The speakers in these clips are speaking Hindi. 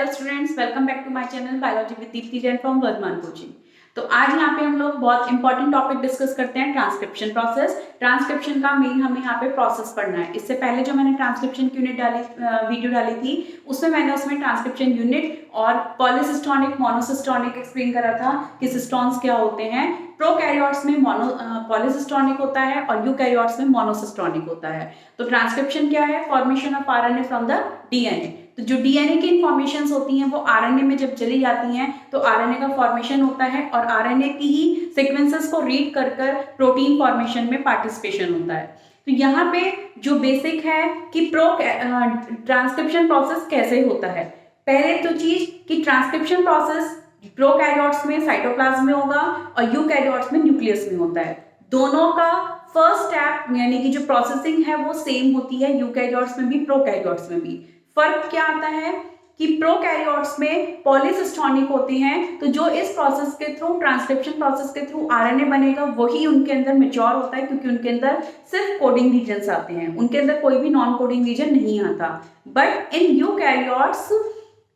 Hello students, welcome back to my channel biology with Deepti Jain from Vardhman coaching. तो आज यहाँ पे हम लोग बहुत इंपॉर्टेंट टॉपिक डिस्कस करते हैं, ट्रांसक्रिप्शन प्रोसेस। ट्रांसक्रिप्शन का मेन हमें यहाँ पे प्रोसेस पढ़ना है। इससे पहले जो मैंने ट्रांसक्रिप्शन की वीडियो डाली थी उसमें ट्रांसक्रिप्शन यूनिट और पॉलीसिस्टोनिक मोनोसिस्टोनिक एक्सप्लेन करा था कि सिस्टोन्स क्या होते हैं। प्रोकैरियोट्स में पॉलीसिस्टोनिक होता है और यूकैरियोट्स में मोनोसिस्टोनिक होता है। तो ट्रांसक्रिप्शन क्या है? Formation of RNA from the DNA. तो जो डीएनए की इंफॉर्मेशंस होती हैं वो आरएनए में जब चली जाती हैं तो आरएनए का फॉर्मेशन होता है और आरएनए की ही सीक्वेंसेस को रीड कर कर प्रोटीन फॉर्मेशन में पार्टिसिपेशन होता है। तो यहाँ पे जो बेसिक है कि ट्रांसक्रिप्शन प्रोसेस कैसे होता है। पहले तो चीज कि ट्रांसक्रिप्शन प्रोसेस प्रोकैरियोट्स में साइटोप्लाज्म में होगा और यूकैरियोट्स में न्यूक्लियस में होता है। दोनों का फर्स्ट स्टेप यानी कि जो प्रोसेसिंग है वो सेम होती है, यूकैरियोट्स में भी प्रोकैरियोट्स में भी। फर्क क्या आता है कि प्रोकैरियोट्स में पॉलीसिस्टोनिक होते हैं, तो जो इस प्रोसेस के थ्रू ट्रांसक्रिप्शन प्रोसेस के थ्रू आरएनए बनेगा वही उनके अंदर मैच्योर होता है, क्योंकि उनके अंदर सिर्फ कोडिंग रीजन्स आते हैं, उनके अंदर कोई भी नॉन कोडिंग रीजन नहीं आता। बट इन यूकैरियोट्स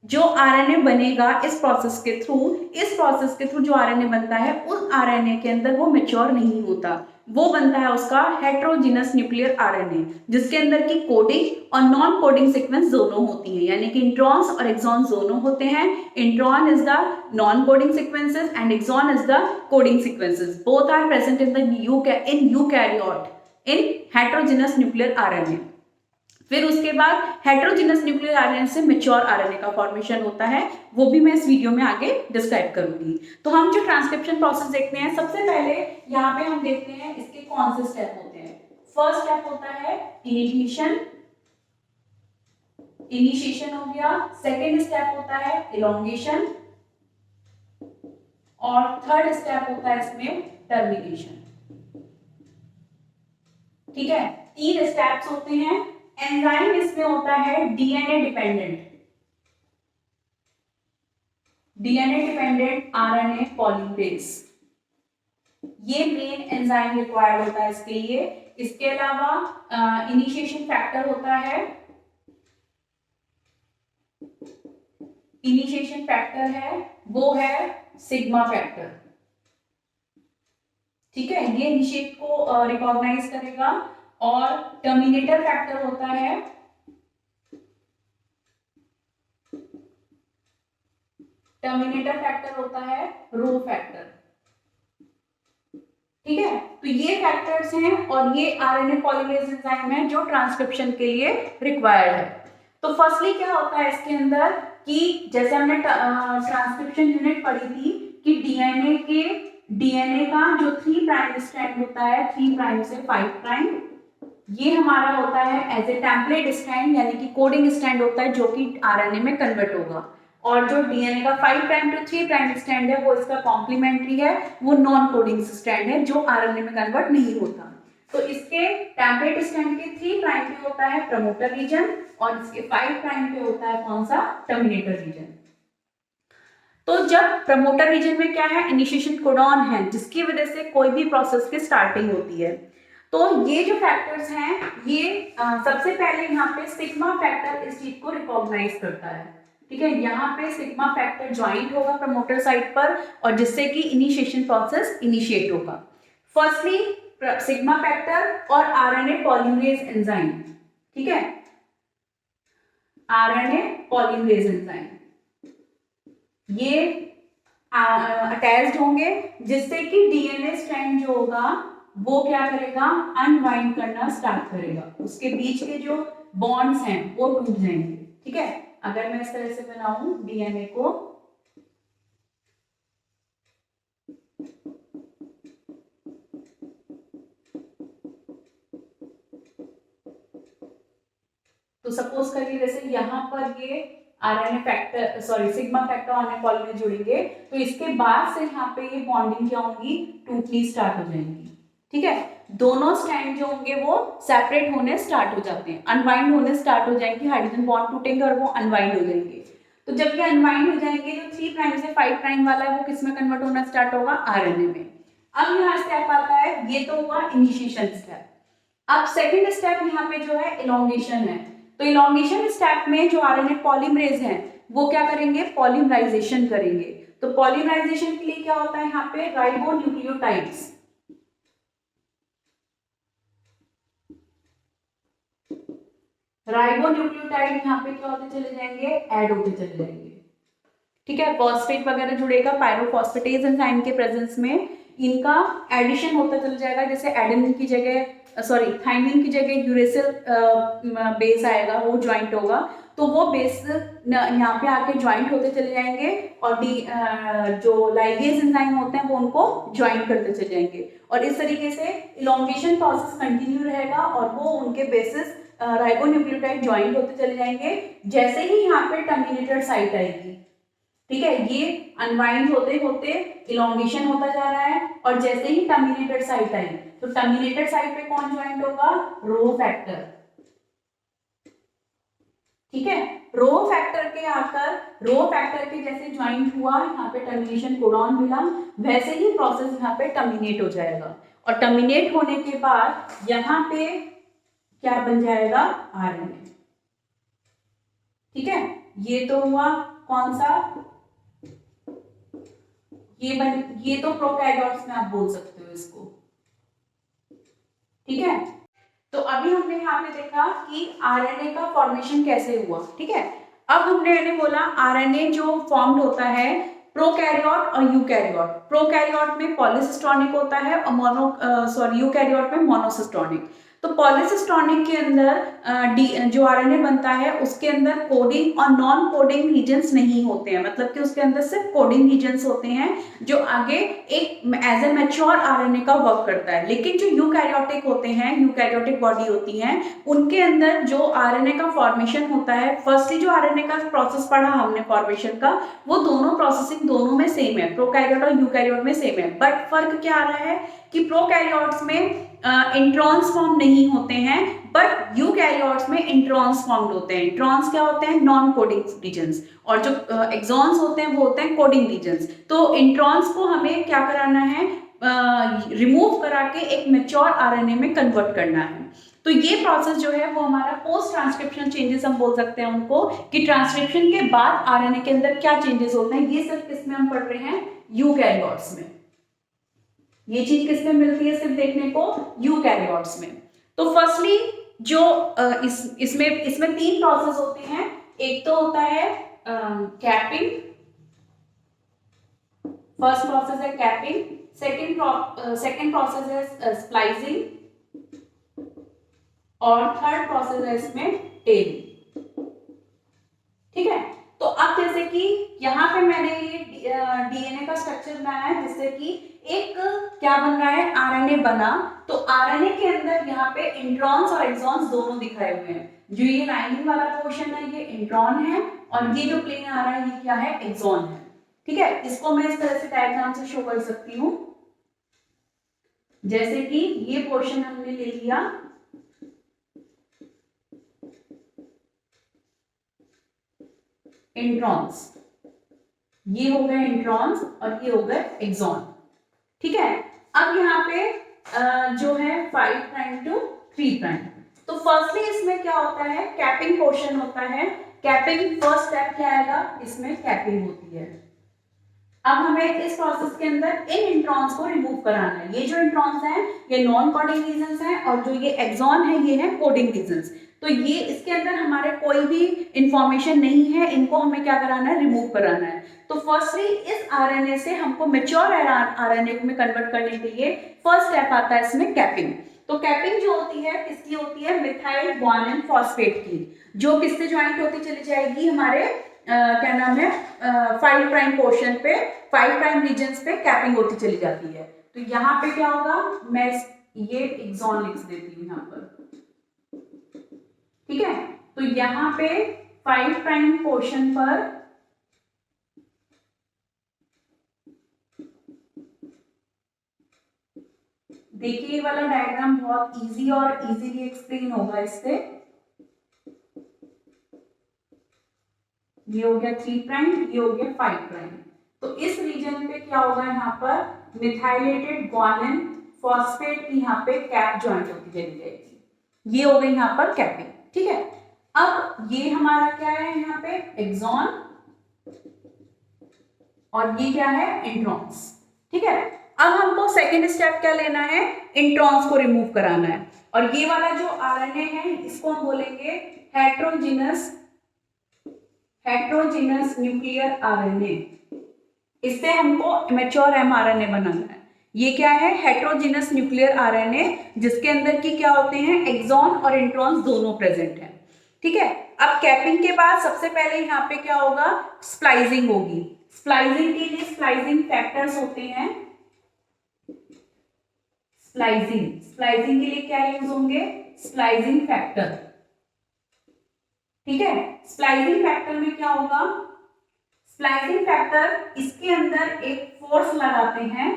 जो आरएनए बनेगा इस प्रोसेस के थ्रू जो आरएनए बनता है उस आरएनए के अंदर वो मैच्योर नहीं होता, वो बनता है उसका हेटेरोजीनस न्यूक्लियर आरएनए, जिसके अंदर की कोडिंग और नॉन कोडिंग सीक्वेंस दोनों होती हैं, यानी कि इंट्रॉन्स और एक्सॉन्स दोनों होते हैं। Intron is the non coding sequences and exon is the coding sequences. Both are present in eukaryote in heterogeneous nuclear RNA. फिर उसके बाद हेटेरोजीनस न्यूक्लियर आरएनए से मैच्योर आरएनए का फॉर्मेशन होता है, वो भी मैं इस वीडियो में आगे डिस्क्राइब करूंगी। तो हम जो ट्रांसक्रिप्शन प्रोसेस देखते हैं, सबसे पहले यहाँ पे हम देखते हैं इसके कौन से स्टेप होते हैं। फर्स्ट स्टेप होता है इनिशिएशन हो गया। सेकेंड स्टेप होता है इलोंगेशन और थर्ड स्टेप होता है इसमें टर्मिनेशन। ठीक है, 3 स्टेप्स होते हैं। एंजाइम इसमें होता है डीएनए डिपेंडेंट आरएनए पॉलीमरेज, ये मेन एंजाइम रिक्वायर्ड होता है इसके लिए। इसके अलावा इनिशिएशन फैक्टर होता है, वो है सिग्मा फैक्टर। ठीक है, ये इनिशिएट को रिकॉग्नाइज करेगा। और टर्मिनेटर फैक्टर होता है, रो फैक्टर। ठीक है, तो ये फैक्टर्स हैं और ये आरएनए पॉलीमरेज एंजाइम है जो ट्रांसक्रिप्शन के लिए रिक्वायर्ड है। तो फर्स्टली क्या होता है इसके अंदर कि जैसे हमने ट्रांसक्रिप्शन यूनिट पढ़ी थी कि डीएनए का जो 3 प्राइम स्ट्रैंड होता है, 3 प्राइम से 5 प्राइम, ये हमारा होता है एज ए टेम्पलेट स्ट्रैंड, यानी कि कोडिंग स्ट्रैंड होता है जो कि आरएनए में कन्वर्ट होगा। और जो डीएनए का 5 प्राइम टू 3 प्राइम स्ट्रैंड है वो इसका कॉम्प्लीमेंट्री है, वो नॉन कोडिंग स्ट्रैंड है जो आरएनए में कन्वर्ट नहीं होता। तो इसके टेम्पलेट स्ट्रैंड के 3 प्राइम पे होता है प्रमोटर रीजन और इसके 5 प्राइम पे होता है कौन सा? Terminator region. तो जब प्रमोटर रीजन में क्या है? इनिशिएशन कोडॉन है, जिसकी वजह से कोई भी प्रोसेस की स्टार्टिंग होती है। तो ये जो फैक्टर्स हैं ये सबसे पहले यहाँ पे सिग्मा फैक्टर इस चीज को रिकॉग्नाइज करता है। ठीक है, यहाँ पे सिग्मा फैक्टर ज्वाइंट होगा प्रमोटर साइड पर और जिससे कि इनिशिएशन प्रोसेस इनिशिएट होगा। फर्स्टली सिग्मा फैक्टर और आरएनए पॉलीमरेज एंजाइम। ठीक है, आरएनए पॉलीमरेज एंजाइम ये अटैच्ड होंगे, जिससे कि डीएनए स्ट्रैंड जो होगा वो क्या करेगा? अनवाइंड करना स्टार्ट करेगा, उसके बीच के जो बॉन्ड्स हैं वो टूट जाएंगे। ठीक है, अगर मैं इस तरह से बनाऊं डीएनए को, तो सपोज करिए जैसे यहाँ पर ये RNA factor sigma factor RNA polymerase जुड़ेंगे, तो इसके बाद से यहाँ पे ये बॉन्डिंग क्या होंगी? टूटनी स्टार्ट हो जाएंगी। ठीक है, दोनों स्ट्रैंड जो होंगे वो सेपरेट होने स्टार्ट हो जाते हैं, अनवाइंड होने स्टार्ट हो जाएंगे, हाइड्रोजन बॉन्ड टूटेंगे और वो अनवाइंड हो जाएंगे। तो जब ये अनवाइंड हो जाएंगे, जो 3 प्राइम से 5 प्राइम वाला है वो किसमें कन्वर्ट होना स्टार्ट होगा? आरएनए में। अब यहाँ स्टेप आता है, ये तो हुआ इनिशिएशन स्टेप। अब सेकेंड स्टेप यहाँ पे जो है इलोंगेशन है। तो इलोंगेशन स्टेप में जो आरएनए पॉलीमरेज है वो क्या करेंगे, पॉलीमराइजेशन करेंगे। तो पॉलीमराइजेशन के लिए क्या होता है यहाँ पे, राइबोन्यूक्लियोटाइड्स, राइबोन्यूक्लियोटाइड यहाँ पे क्या होते चले जाएंगे, ऐड होते चले जाएंगे। ठीक है, फॉस्फेट वगैरह जुड़ेगा, पायरोफॉस्फेटेज एंजाइम के प्रेजेंस में इनका एडिशन होता चल जाएगा। जैसे एडेनिन की जगह सॉरी थाइमिन की जगह यूरेसिल बेस आएगा, वो ज्वाइंट होगा, तो वो बेस यहाँ पे आके ज्वाइंट होते चले जाएंगे और जो लाइगेज एंजाइम होते हैं वो उनको ज्वाइंट करते चले जाएंगे और इस तरीके से इलोंगेशन प्रोसेस कंटिन्यू रहेगा और वो उनके बेसिस राइबोन्यूक्लियोटाइड ज्वाइंट होते चले जाएंगे। जैसे ही यहाँ पे टर्मिनेटर साइट आएगी, ठीक है, ये अनवाइंड होते होते इलोंगेशन होता जा रहा है और जैसे ही टर्मिनेटर साइट आई तो टर्मिनेटर साइट पे कौन ज्वाइंट होगा, रो फैक्टर। ठीक है, रो फैक्टर के आकर रो फैक्टर के जैसे ज्वाइंट हुआ, यहाँ पे टर्मिनेशन कोडॉन मिला, वैसे ही प्रोसेस यहाँ पे टर्मिनेट हो जाएगा और टर्मिनेट होने के बाद यहाँ पे क्या बन जाएगा, आरएनए। ठीक है, ये तो हुआ कौन सा, ये तो प्रोकैरियोट्स में आप बोल सकते हो इसको। ठीक है, तो अभी हमने यहाँ पे देखा कि आरएनए का फॉर्मेशन कैसे हुआ। ठीक है, अब हमने बोला आरएनए जो फॉर्म्ड होता है प्रोकैरियोट और यूकैरियोट। प्रोकैरियोट में पॉलीसिस्टोनिक होता है और यूकैरियोट में मोनोसिस्टोनिक। तो पॉलीसिस्टोनिक के अंदर जो आरएनए बनता है उसके अंदर कोडिंग और नॉन कोडिंग रीजन्स नहीं होते हैं, मतलब कि उसके अंदर सिर्फ कोडिंग रीजन्स होते हैं जो आगे एक एज ए मैच्योर आरएनए का वर्क करता है। लेकिन जो यूकैरियोटिक होते हैं, यूकैरियोटिक बॉडी होती हैं, उनके अंदर जो आरएनए का फॉर्मेशन होता है, फर्स्टली जो आरएनए का प्रोसेस पढ़ा हमने फॉर्मेशन का, वो दोनों प्रोसेसिंग दोनों में सेम है, प्रोकैरियोट और यूकैरियोट में सेम है। बट फर्क क्या आ रहा है कि प्रोकैरियोट्स में इंट्रॉन्स फॉर्म नहीं होते हैं बट यूकैरियोट्स में इंट्रॉन्स फॉर्म्ड होते हैं। इंट्रॉन्स क्या होते हैं, नॉन कोडिंग रीजन्स, और जो एक्सॉन्स होते हैं वो होते हैं कोडिंग रीजन्स। तो इंट्रॉन्स को हमें क्या कराना है, रिमूव करा के एक मैच्योर आरएनए में कन्वर्ट करना है। तो ये प्रोसेस जो है वो हमारा पोस्ट ट्रांसक्रिप्शन चेंजेस हम बोल सकते हैं उनको, कि ट्रांसक्रिप्शन के बाद आरएनए के अंदर क्या चेंजेस होते हैं। ये सिर्फ किसमें हम पढ़ रहे हैं, यूकैरियोट्स में। ये चीज किसमें मिलती है सिर्फ देखने को, यूकैरियोट्स में। तो फर्स्टली जो इसमें तीन प्रोसेस होते हैं। एक तो होता है कैपिंग, फर्स्ट प्रोसेस है कैपिंग, सेकेंड प्रोसेस है स्प्लाइसिंग और थर्ड प्रोसेस है इसमें टेलिंग। ठीक है, तो अब जैसे कि यहाँ पे मैंने ये डीएनए का स्ट्रक्चर बनाया है जिससे कि एक क्या बन रहा है, आरएनए बना। तो आरएनए के अंदर यहाँ पे इंट्रॉन्स और एक्सॉन्स दोनों दिखाए हुए हैं। जो ये लाइनिंग वाला पोर्शन है ये इंट्रॉन है और ये जो प्लेन आ रहा है ये क्या है, एक्सॉन है। ठीक है, इसको मैं इस तरह से डायग्राम से शो कर सकती हूँ। जैसे कि ये पोर्शन हमने ले लिया, इंट्रॉन्स, ये हो गए इंट्रॉन्स और ये हो गए एक्सॉन। ठीक है, अब यहाँ पे जो है 5 प्राइम टू 3 प्राइम। तो फर्स्टली इसमें क्या होता है, कैपिंग पोर्शन होता है। कैपिंग फर्स्ट स्टेप क्या आएगा, इसमें कैपिंग होती है। अब हमें इस प्रोसेस के अंदर इन इंट्रॉन्स को रिमूव कराना है। ये जो इंट्रॉन्स हैं ये नॉन कोडिंग रीजन्स हैं और जो ये एक्सॉन है ये है कोडिंग रीजन्स। तो ये इसके अंदर हमारे कोई भी इंफॉर्मेशन नहीं है, इनको हमें क्या कराना है, रिमूव कराना है। तो फर्स्टली इस आरएनए से हमको मैच्योर आरएनए में कन्वर्ट करने के लिए फर्स्ट स्टेप आता है इसमें कैपिंग। तो कैपिंग जो होती है किसकी होती है, मिथाइल ग्वानिन फॉस्फेट की, जो किससे ज्वाइंट होती चली जाएगी, हमारे क्या नाम है 5 प्राइम पोर्शन पे, 5 प्राइम रीजन्स पे कैपिंग होती चली जाती है। तो यहाँ पे क्या होगा, मैं ये एक्सॉन लिख देती हूँ यहाँ पर। ठीक है, तो यहाँ पे 5 प्राइम पोर्शन पर देखिए ये वाला डायग्राम बहुत इजी और इजीली एक्सप्लेन होगा इससे। ये हो गया 3 प्राइम, ये हो गया 5 प्राइम। तो इस रीजन पे क्या होगा, यहाँ पर मिथाइलेटेड ग्वानिन फॉस्फेट की यहाँ पे कैप ज्वाइंट होती चली जाएगी। ये हो गई यहाँ पर कैपिंग। ठीक है, अब ये हमारा क्या है, यहाँ पे एक्सॉन और ये क्या है, इंट्रॉन्स। ठीक है, अब हमको सेकेंड स्टेप क्या लेना है, इंट्रॉन्स को रिमूव कराना है। और ये वाला जो आरएनए है इसको हम बोलेंगे हेट्रोजीनस न्यूक्लियर आरएनए। इससे हमको मैच्योर एमआरएनए बनाना है। ये क्या है, हेट्रोजीनस न्यूक्लियर आरएनए, जिसके अंदर की क्या होते हैं, एक्सॉन और इंट्रॉन्स दोनों प्रेजेंट हैं। ठीक है, अब कैपिंग के बाद सबसे पहले यहाँ पे क्या होगा, स्प्लाइसिंग होगी। स्प्लाइसिंग के लिए स्प्लाइसिंग फैक्टर्स होते हैं। स्प्लाइसिंग के लिए क्या यूज होंगे, स्प्लाइसिंग फैक्टर। ठीक है, स्प्लाइसिंग फैक्टर में क्या होगा, स्प्लाइसिंग फैक्टर इसके अंदर एक फोर्स लगाते हैं,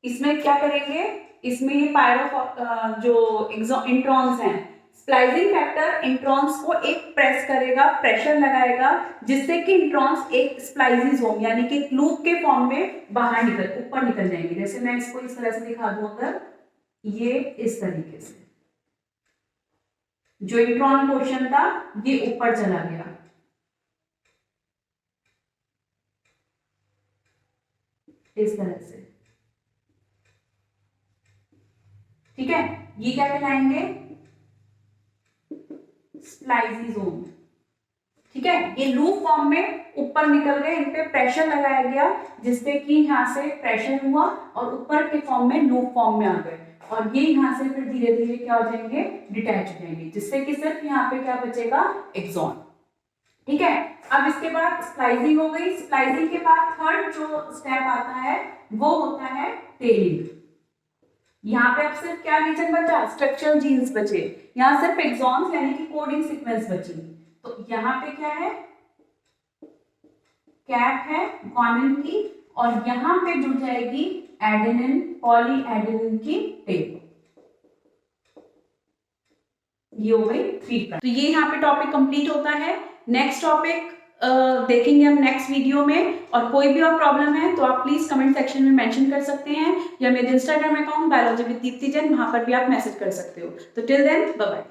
इसमें क्या करेंगे, इसमें ये जो इंट्रॉन्स हैं, स्प्लाइसिंग फैक्टर इंट्रॉन्स को एक प्रेस करेगा, प्रेशर लगाएगा, जिससे कि इंट्रॉन्स एक स्प्लाइसिस होम यानी कि लूप के फॉर्म में बाहर ऊपर निकल जाएंगे। जैसे मैं इसको इस तरह से दिखा दूं, अगर ये इस तरीके से जो इंट्रॉन पोर्शन था ये ऊपर चला गया, इस तरह से। ठीक है, ये क्या कहलाएंगे, स्प्लाइसिसोम। ठीक है, ये लूप फॉर्म में ऊपर निकल गए, इन पे प्रेशर लगाया गया, जिससे कि यहाँ से प्रेशर हुआ और ऊपर के फॉर्म में लूप फॉर्म में आ गए, और ये यहाँ से फिर धीरे धीरे क्या हो जाएंगे, डिटैच हो जाएंगे, जिससे कि सिर्फ यहाँ पे क्या बचेगा, एक्सॉन। ठीक है, अब इसके बाद स्प्लाइसिंग हो गई। स्प्लाइसिंग के बाद थर्ड जो स्टेप आता है वो होता है टेलिंग। यहाँ पे अब सिर्फ क्या रीजन बचा, स्ट्रक्चरल जीन्स बचे, यहाँ सिर्फ एक्सॉन्स यानी कि कोडिंग सीक्वेंस बची। तो यहाँ पे क्या है, कैप है ग्वानिन की, और यहाँ पे जुड़ जाएगी एडेनिन, पॉली एडेनिन की टेप। ये हो गई 3 प्राइम। तो ये यहाँ पे टॉपिक कंप्लीट होता है। नेक्स्ट टॉपिक देखेंगे हम नेक्स्ट वीडियो में, और कोई भी और प्रॉब्लम है तो आप प्लीज कमेंट सेक्शन में मेंशन कर सकते हैं, या मेरे Instagram account biology with Deepti Jain, वहां पर भी आप मैसेज कर सकते हो। तो टिल देन बाय बाय।